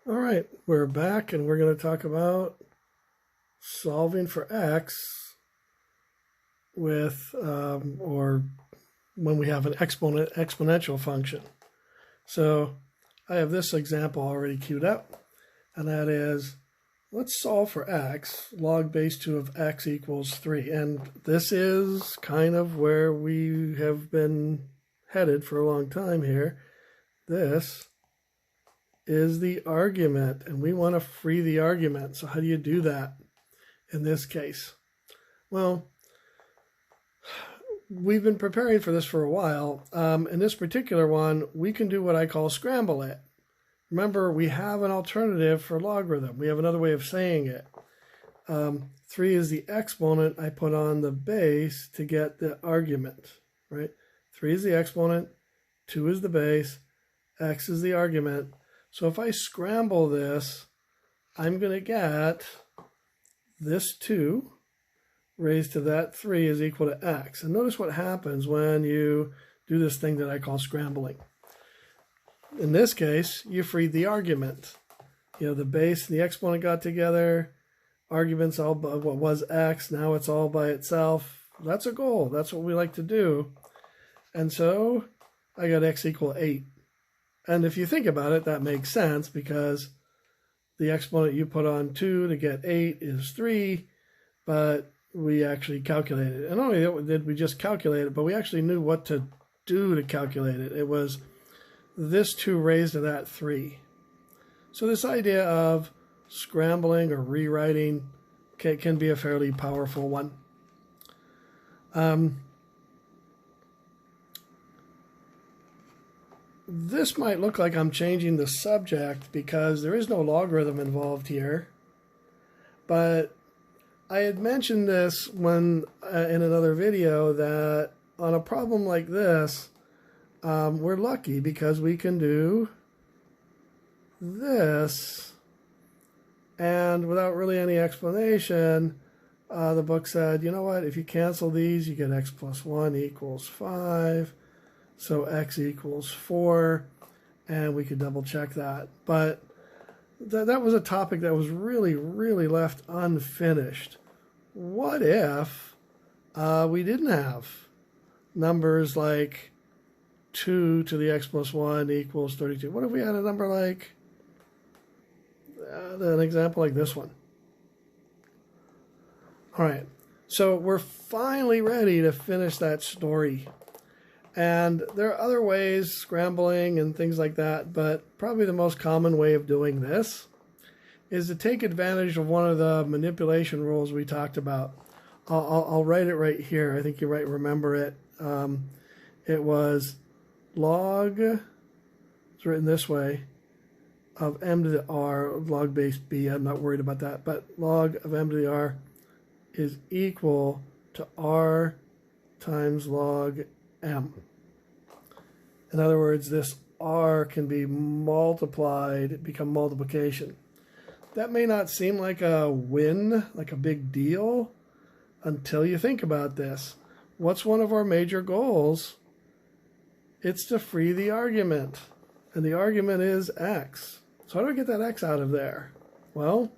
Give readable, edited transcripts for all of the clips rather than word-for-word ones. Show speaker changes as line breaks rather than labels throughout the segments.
All right, we're back and we're going to talk about solving for x with, or when we have an exponential function. So I have this example already queued up, and that is, let's solve for x, log base 2 of x equals 3. And this is kind of where we have been headed for a long time here. This is the argument, and we want to free the argument. So how do you do that in this case? Well, we've been preparing for this for a while. In this particular one, we can do what I call scramble it. Remember, we have an alternative for logarithm. We have another way of saying it. 3 is the exponent I put on the base to get the argument, right? 3 is the exponent, 2 is the base, x is the argument. So if I scramble this, I'm going to get this 2 raised to that 3 is equal to x. And notice what happens when you do this thing that I call scrambling. In this case, you freed the argument. You know, the base and the exponent got together. Argument's all by what was x. Now it's all by itself. That's a goal. That's what we like to do. And so I got x equal 8. And if you think about it, that makes sense because the exponent you put on 2 to get 8 is 3, but we actually calculated it. And not only did we just calculate it, but we actually knew what to do to calculate it. It was this 2 raised to that 3. So this idea of scrambling or rewriting can be a fairly powerful one. This might look like I'm changing the subject because there is no logarithm involved here. But I had mentioned this when in another video that on a problem like this, we're lucky because we can do this, and without really any explanation, the book said, you know what, if you cancel these, you get x plus 1 equals 5. So x equals 4, and we could double check that. But that was a topic that was really, really left unfinished. What if we didn't have numbers like 2 to the x plus 1 equals 32? What if we had a number like, an example like this one? All right, so we're finally ready to finish that story. And there are other ways, scrambling and things like that, but probably the most common way of doing this is to take advantage of one of the manipulation rules we talked about. I'll write it right here. I think you might remember it. It was log, it's written this way, of m to the r, log base b. I'm not worried about that, but log of m to the r is equal to r times log m. In other words, this r can be multiplied, become multiplication. That may not seem like a win, like a big deal, until you think about this. What's one of our major goals? It's to free the argument. And the argument is x. So how do I get that x out of there? Well,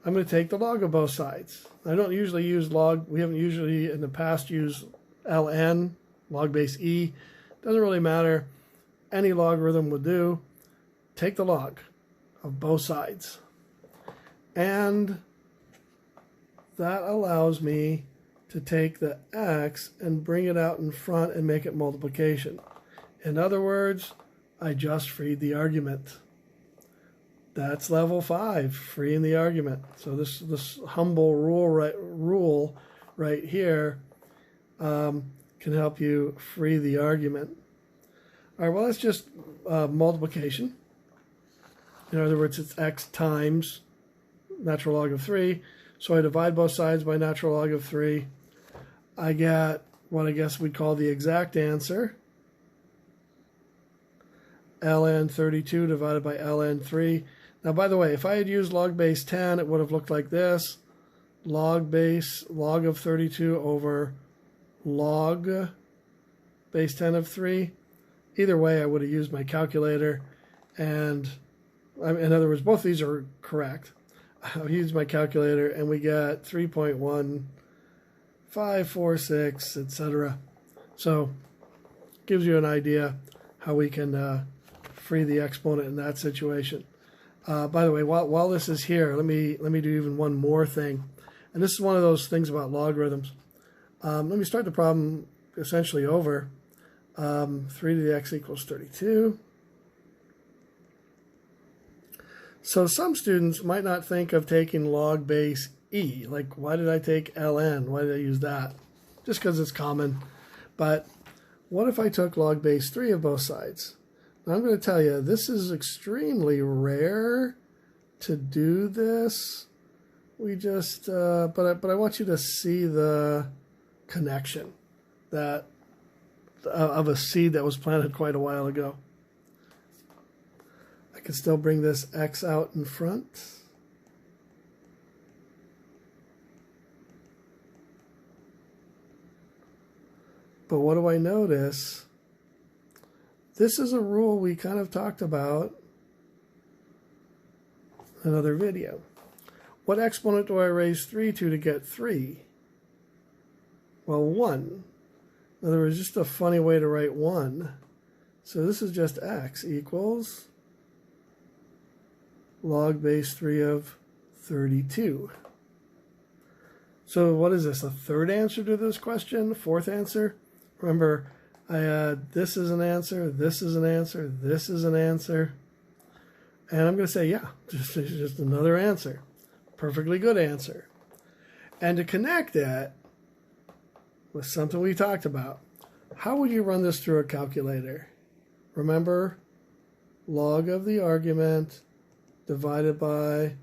I'm going to take the log of both sides. I don't usually use log. We haven't usually in the past used ln, log base e. Doesn't really matter. Any logarithm would do. Take the log of both sides. And that allows me to take the x and bring it out in front and make it multiplication. In other words, I just freed the argument. That's level 5, freeing the argument. So this humble rule right here can help you free the argument. All right, well, that's just multiplication. In other words, it's x times natural log of 3. So I divide both sides by natural log of 3. I get what I guess we'd call the exact answer. ln 32 divided by ln 3. Now, by the way, if I had used log base 10, it would have looked like this. Log of 32 over log base 10 of 3. Either way, I would have used my calculator, and in other words, both these are correct. I'll use my calculator, and we get 3.1546, etc. So gives you an idea how we can free the exponent in that situation. By the way, while this is here, let me do even one more thing. And this is one of those things about logarithms. Let me start the problem essentially over. 3 to the x equals 32. So some students might not think of taking log base e. Like, why did I take ln? Why did I use that? Just because it's common. But what if I took log base 3 of both sides? Now, I'm going to tell you, this is extremely rare to do this. We just, but I want you to see the connection that of a seed that was planted quite a while ago. I can still bring this x out in front. But what do I notice? This is a rule we kind of talked about in another video. What exponent do I raise 3 to get 3? Well, 1. In other words, just a funny way to write 1. So this is just x equals log base 3 of 32. So what is this, a third answer to this question? Fourth answer? Remember, I had this is an answer, this is an answer, this is an answer. And I'm going to say, yeah, just another answer. Perfectly good answer. And to connect it with something we talked about, how would you run this through a calculator? Remember, log of the argument divided by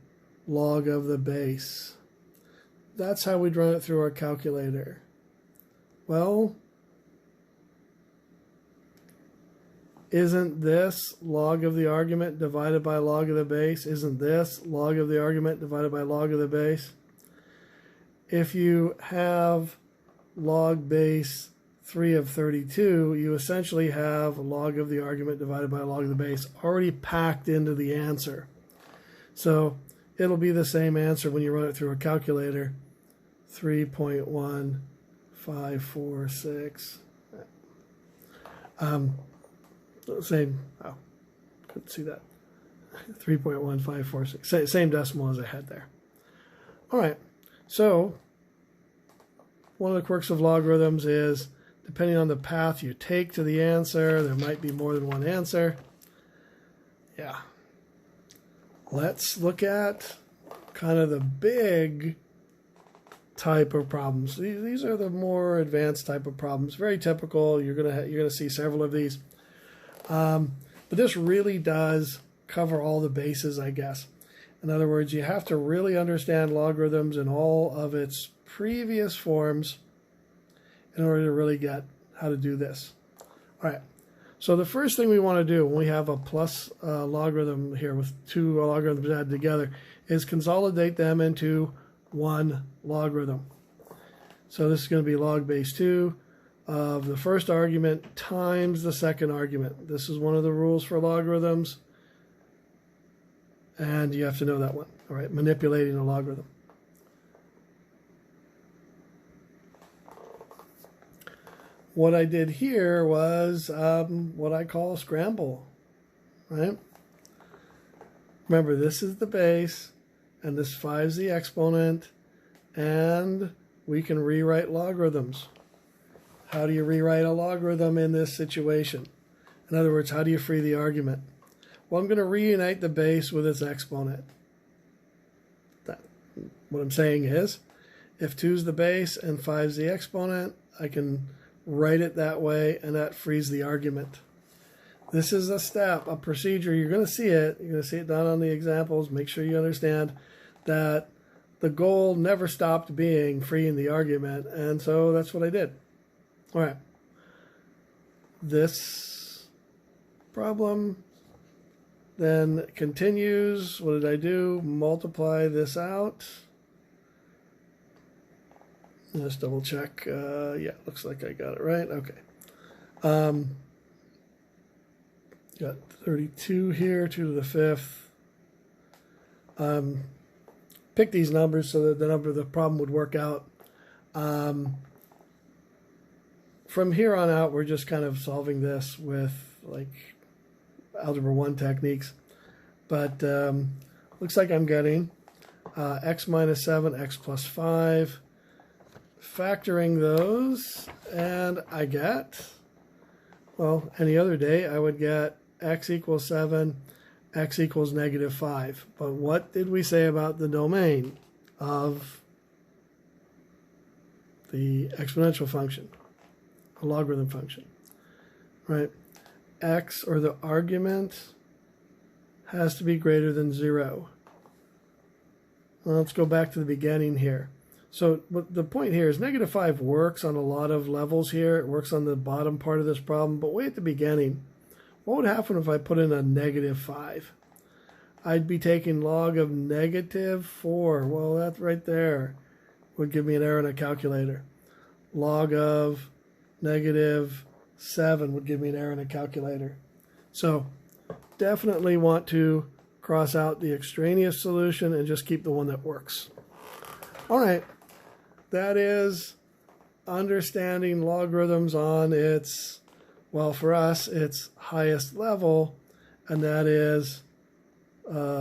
log of the base. That's how we'd run it through our calculator. Well, isn't this log of the argument divided by log of the base? Isn't this log of the argument divided by log of the base? If you have log base 3 of 32, you essentially have log of the argument divided by log of the base already packed into the answer. So it'll be the same answer when you run it through a calculator. 3.1546. Same, oh, couldn't see that. 3.1546. Same decimal as I had there. All right, so one of the quirks of logarithms is depending on the path you take to the answer, there might be more than one answer. Yeah. Let's look at kind of the big type of problems. These are the more advanced type of problems. Very typical. You're gonna see several of these. But this really does cover all the bases, I guess. In other words, you have to really understand logarithms in all of its previous forms in order to really get how to do this. All right. So the first thing we want to do when we have a plus logarithm here with two logarithms added together is consolidate them into one logarithm. So this is going to be log base 2 of the first argument times the second argument. This is one of the rules for logarithms, and you have to know that one. All right, manipulating a logarithm. What I did here was what I call scramble, right? Remember, this is the base, and this 5 is the exponent, and we can rewrite logarithms. How do you rewrite a logarithm in this situation? In other words, how do you free the argument? Well, I'm going to reunite the base with its exponent. What I'm saying is, if 2 is the base and 5 is the exponent, I can write it that way, and that frees the argument. This is a step, a procedure. You're going to see it. You're going to see it done on the examples. Make sure you understand that the goal never stopped being freeing the argument, and so that's what I did. All right. This problem then continues. What did I do? Multiply this out. Let's double check. Yeah, looks like I got it right. Okay. Got 32 here, 2 to the 5th. pick these numbers so that the number of the problem would work out. From here on out, we're just kind of solving this with like Algebra 1 techniques. But looks like I'm getting x minus 7, x plus 5. Factoring those, and I get, well, any other day I would get x equals 7, x equals negative 5. But what did we say about the domain of the exponential function, a logarithm function, right? X, or the argument, has to be greater than 0. Well, let's go back to the beginning here. So the point here is negative 5 works on a lot of levels here. It works on the bottom part of this problem, but way at the beginning, what would happen if I put in a negative 5? I'd be taking log of negative 4. Well, that right there would give me an error in a calculator. Log of negative 7 would give me an error in a calculator. So definitely want to cross out the extraneous solution and just keep the one that works. All right, that is understanding logarithms on its, well, for us, its highest level, and that is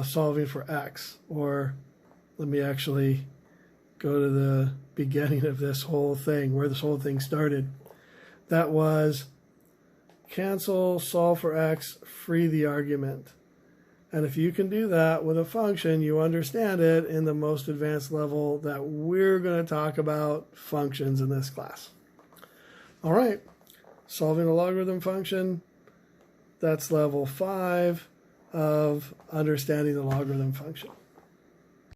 solving for x. Or let me actually go to the beginning of this whole thing, where this whole thing started. That was cancel, solve for x, free the argument. And if you can do that with a function, you understand it in the most advanced level that we're going to talk about functions in this class. All right, solving a logarithm function, that's level 5 of understanding the logarithm function.